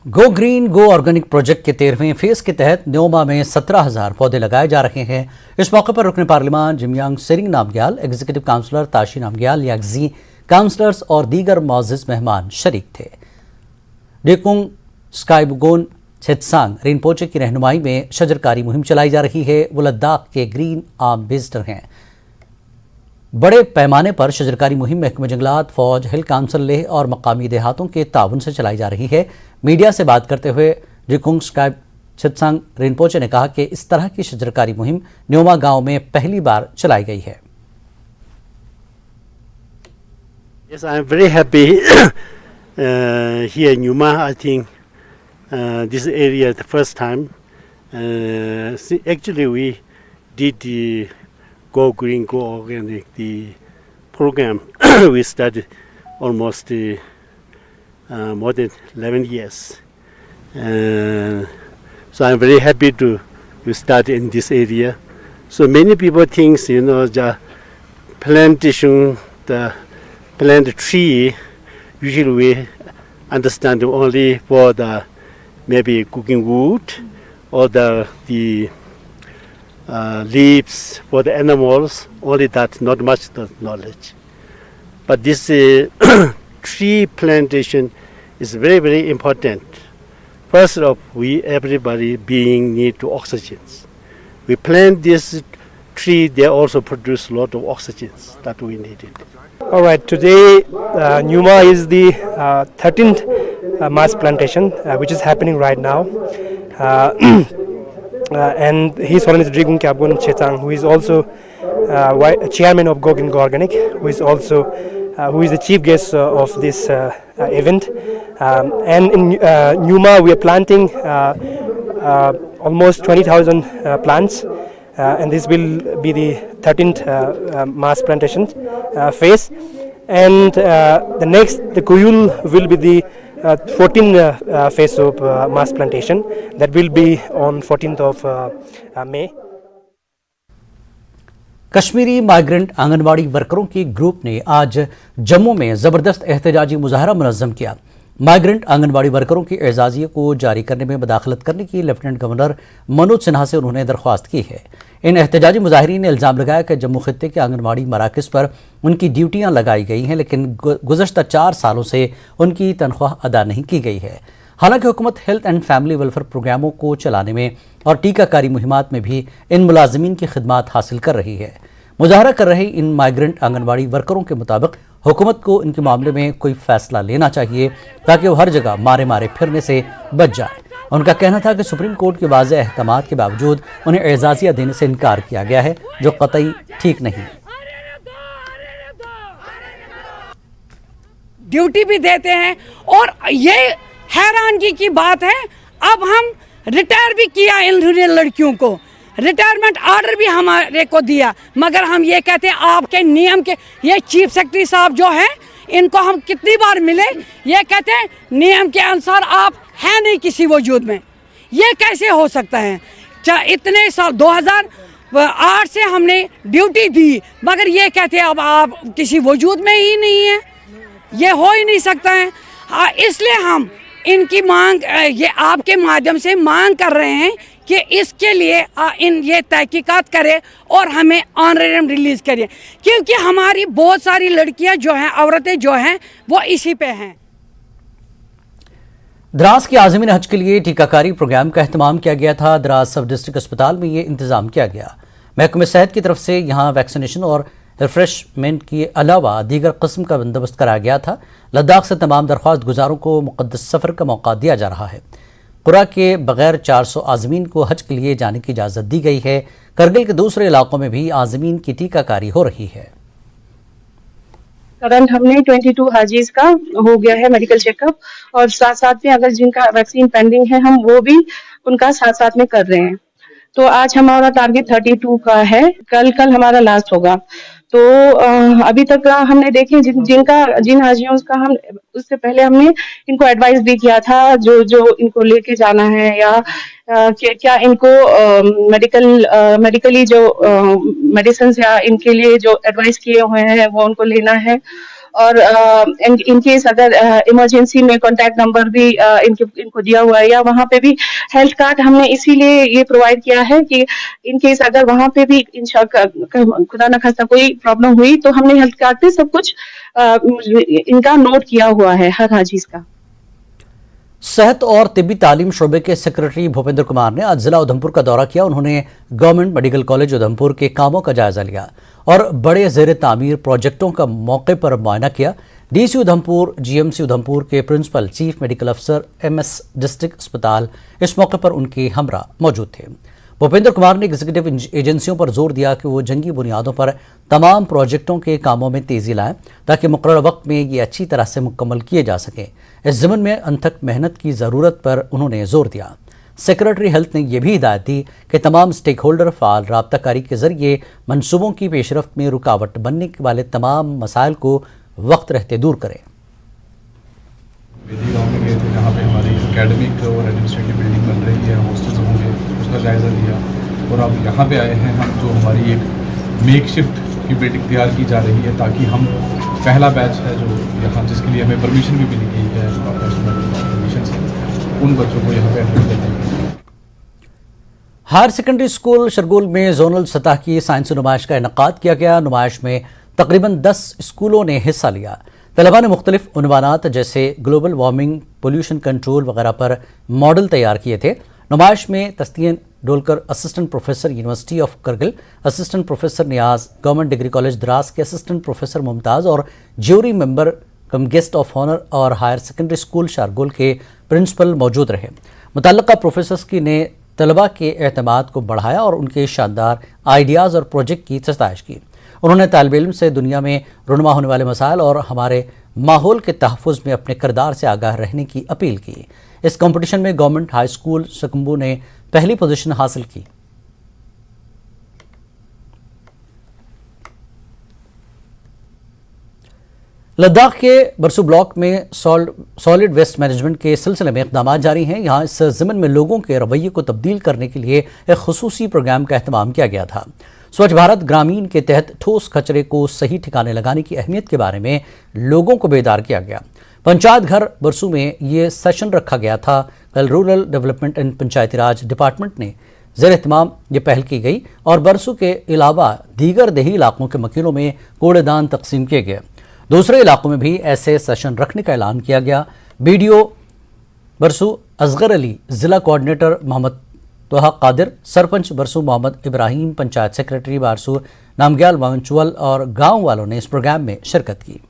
Go green गो organic project के 13वें phase के तहत न्योमा में 17,000 पौधे लगाए जा रहे हैं। इस मौके पर रुकन parliament Jamyang Tsering Namgyal, executive councillor Tashi Namgyal, यागजी काउंसलर्स और दीगर मौजूद मेहमान शरीक थे। डेकुंग स्काईबुगोन छेत्सांग रिनपोचे की रहनुमाई में शजरकारी मुहिम चलाई जा रही है। वो लद्दाख के ग्रीन एम्बेसडर हैं। बड़े पैमाने पर शजरकारी मुहिम महकमे जंगलात, फौज, हिल काउंसिल लेह और मकामी देहातों के ताउन से चलाई जा रही है। मीडिया से बात करते हुए डेकुंग स्काई छेत्सांग रिनपोचे ने कहा कि इस तरह की शजरकारी मुहिम न्योमा गांव में पहली बार चलाई गई है। Yes, I am very happy here in Nyuma. I think this area the first time. Actually, we did the Go Green, Go Organic, the program. We started almost more than 11 years. So I'm very happy to start in this area. So many people think, the plantation, the plant tree, usually we understand only for the maybe cooking wood or the leaves for the animals, only that, not much knowledge. But this tree plantation is very, very important. First of all, everybody being need to oxygen. We plant this tree, they also produce a lot of oxygen that we needed. All right, today Nyuma is the 13th mass plantation which is happening right now. And His Holiness Dregung Kyabgon Chetang, who is also chairman of Go Green Go Organic, who is the chief guest of this event. And in Nyuma we are planting almost 20,000 plants, and this will be the 13th mass plantation phase. And the Kuyul will be the 14th phase of mass plantation that will be on 14th of May. Kashmiri migrant anganwadi वर्करों के group ने आज जम्मू में जबरदस्त एहतजाजी मुजाहरा मुनज़्ज़म किया। Migrant anganwadi वर्करों की एजाजिया को जारी करने में मदाखलत करने की लेफ्टिनेंट गवर्नर मनोज सिन्हा से उन्होंने दरख्वास्त की है। इन एहतजाजी मुजाहिरीन ने इल्ज़ाम लगाया कि जम्मू खित्ते के आंगनवाड़ी मराकज़ पर उनकी ड्यूटियां लगाई गई हैं, लेकिन गुज़श्ता 4 सालों से उनकी तनख्वाह अदा नहीं की गई है। हालांकि हुकूमत हेल्थ एंड फैमिली वेलफेयर प्रोग्रामों को चलाने में और टीकाकारी मुहिमात में भी इन मुलाजिमीन की खिदमात हासिल कर रही है। मुजाहरा कर रहे इन माइग्रेंट आंगनवाड़ी वर्करों के मुताबिक हुकूमत को इनके मामले में कोई फैसला लेना चाहिए ताकि वो हर जगह मारे मारे फिरने से बच जाए। उनका कहना था कि सुप्रीम कोर्ट के वाज़ेह अहकामात के बावजूद उन्हें एजाजिया देने से इनकार किया गया है, जो कतई ठीक नहीं। ड्यूटी भी देते हैं और ये हैरानगी की बात है, अब हम रिटायर भी किया इन लड़कियों को, रिटायरमेंट ऑर्डर भी हमारे को दिया, मगर हम ये कहते हैं आपके नियम के, ये चीफ सेक्रेटरी साहब जो हैं इनको हम कितनी बार मिले, ये कहते हैं नियम के अनुसार आप हैं नहीं किसी वजूद में। ये कैसे हो सकता है? इतने साल 2008 से हमने ड्यूटी दी, मगर ये कहते हैं अब आप किसी वजूद में ही नहीं है। ये हो ही नहीं सकता है। इसलिए हम इनकी मांग ये आपके माध्यम से मांग कर रहे हैं कि इसके लिए ये तहकीकात करें और हमें ऑनरेरियम रिलीज़ करिए, क्योंकि हमारी बहुत सारी लड़कियां जो हैं, औरतें जो हैं, वो इसी पे हैं। द्रास के आज़मीन हज के लिए टीकाकारी प्रोग्राम का एहतमाम किया गया था। द्रास सब डिस्ट्रिक्ट अस्पताल में ये इंतज़ाम किया गया। महकमे सेहत की तरफ से यहाँ वैक्सीनेशन और रिफ्रेशमेंट के अलावा दीगर किस्म का बंदोबस्त कराया गया था। लद्दाख से तमाम दरख्वास्त गुजारों को मुक़द्दस सफ़र का मौका दिया जा रहा है। कुरा के बगैर 400 आज़मीन को हज के लिए जाने की इजाज़त दी गई है। करगिल के दूसरे इलाकों में भी आज़मीन की टीकाकारी हो रही है। करंट हमने 22 हाजीज का हो गया है मेडिकल चेकअप, और साथ साथ में अगर जिनका वैक्सीन पेंडिंग है हम वो भी उनका साथ साथ में कर रहे हैं। तो आज हमारा टारगेट 32 का है, कल हमारा लास्ट होगा। तो अभी तक हमने देखे जिन हाजियों का हम उससे पहले हमने इनको एडवाइस भी किया था जो इनको लेके जाना है, या क्या इनको मेडिकली जो मेडिसिन या इनके लिए जो एडवाइस किए हुए हैं वो उनको लेना है। और इन केस अगर इमरजेंसी में कॉन्टैक्ट नंबर भी इनको दिया हुआ है, या वहाँ पे भी हेल्थ कार्ड हमने इसीलिए ये प्रोवाइड किया है कि इन केस अगर वहाँ पे भी खुदा न खास्ता कोई प्रॉब्लम हुई तो हमने हेल्थ कार्ड पे सब कुछ इनका नोट किया हुआ है हर हाजीज का। सेहत और तिब्बी तालीम शोबे के सेक्रेटरी भूपेंद्र कुमार ने आज जिला उधमपुर का दौरा किया। उन्होंने गवर्नमेंट मेडिकल कॉलेज उधमपुर के कामों का जायजा लिया और बड़े ज़ेर तामीर प्रोजेक्टों का मौके पर मुआयना किया। डीसी उधमपुर, जीएमसी उधमपुर के प्रिंसिपल, चीफ मेडिकल अफसर, एमएस डिस्ट्रिक्ट अस्पताल इस मौके पर उनके हमरा मौजूद थे। भूपेंद्र कुमार ने एग्जीक्यूटिव एजेंसियों पर जोर दिया कि वो जंगी बुनियादों पर तमाम प्रोजेक्टों के कामों में तेजी लाएं ताकि मुकर्रर वक्त में ये अच्छी तरह से मुकम्मल किए जा सकें। इस ज़िम्न में अनथक मेहनत की ज़रूरत पर उन्होंने जोर दिया। सेक्रेटरी हेल्थ ने यह भी हिदायत दी कि तमाम स्टेक होल्डर फ़ाल राब्ताकारी के ज़रिए मनसूबों की पेशरफ्त में रुकावट बनने वाले तमाम मसाइल को वक्त रहते दूर करें। बेदी गाँव में गए थे जहाँ पे हमारी एकेडमिक और एडमिनिस्ट्रेटिव बिल्डिंग बन रही है, हॉस्टल्स होंगे, उसका जायज़ा लिया। और अब यहाँ पे आए हैं हम, जो हमारी एक मेक शिफ्ट की बिल्डिंग तैयार की जा रही है ताकि हम पहला बैच है जो यहाँ, जिसके लिए हमें परमिशन भी मिली गई है परमिशन से, उन बच्चों को यहाँ पे एडमिट करते हैं। हायर सेकेंडरी स्कूल शरगोल में जोनल सतह की साइंसी नुमाइश का इनेकाद किया गया। नुमाइश में तकरीबन 10 स्कूलों ने हिस्सा लिया। तलबा ने मुख्तलिफ उन्वानात जैसे ग्लोबल वार्मिंग, पोल्यूशन कंट्रोल वगैरह पर मॉडल तैयार किए थे। नुमाइश में Tasteen Dolkar assistant professor university of Kargil, assistant professor Niaz government degree college Dras के असिस्टेंट प्रोफेसर मुमताज़ और jury member cum guest of honour और हायर सेकेंडरी स्कूल शारगोल के प्रिंसिपल मौजूद रहे। मुतल्लिका प्रोफेसर्स की ने तलबा के एतमाद को बढ़ाया और उनके शानदार आइडियाज़ और प्रोजेक्ट की सताइश की। उन्होंने तालिब इल्म से दुनिया में रुनमा होने वाले मसाइल और हमारे माहौल के तहफ़्फ़ुज़ में अपने किरदार से आगाह रहने की अपील की। इस कंपटीशन में गवर्नमेंट हाई स्कूल सकम्बू ने पहली पोजीशन हासिल की। लद्दाख के बरसू ब्लॉक में सॉलिड वेस्ट मैनेजमेंट के सिलसिले में इक़दामात जारी हैं। यहाँ इस ज़िम्न में लोगों के रवैये को तब्दील करने के लिए एक खुसूसी प्रोग्राम का एहतमाम किया गया था। स्वच्छ भारत ग्रामीण के तहत ठोस कचरे को सही ठिकाने लगाने की अहमियत के बारे में लोगों को बेदार किया गया। पंचायत घर बरसू में ये सेशन रखा गया था। कल rural development and Panchayati Raj department ने ज़ेर एहतमाम ये पहल की गई और बरसू के अलावा दीगर देही इलाकों के मकीनों में कूड़ेदान तकसीम किए गए। दूसरे इलाकों में भी ऐसे सेशन रखने का ऐलान किया गया। बीडीओ बरसू असगर अली, जिला कोऑर्डिनेटर मोहम्मद तोहा कादिर, सरपंच बरसू मोहम्मद इब्राहिम, पंचायत सेक्रेटरी बरसू नामग्याल वांचुअल और गांव वालों ने इस प्रोग्राम में शिरकत की।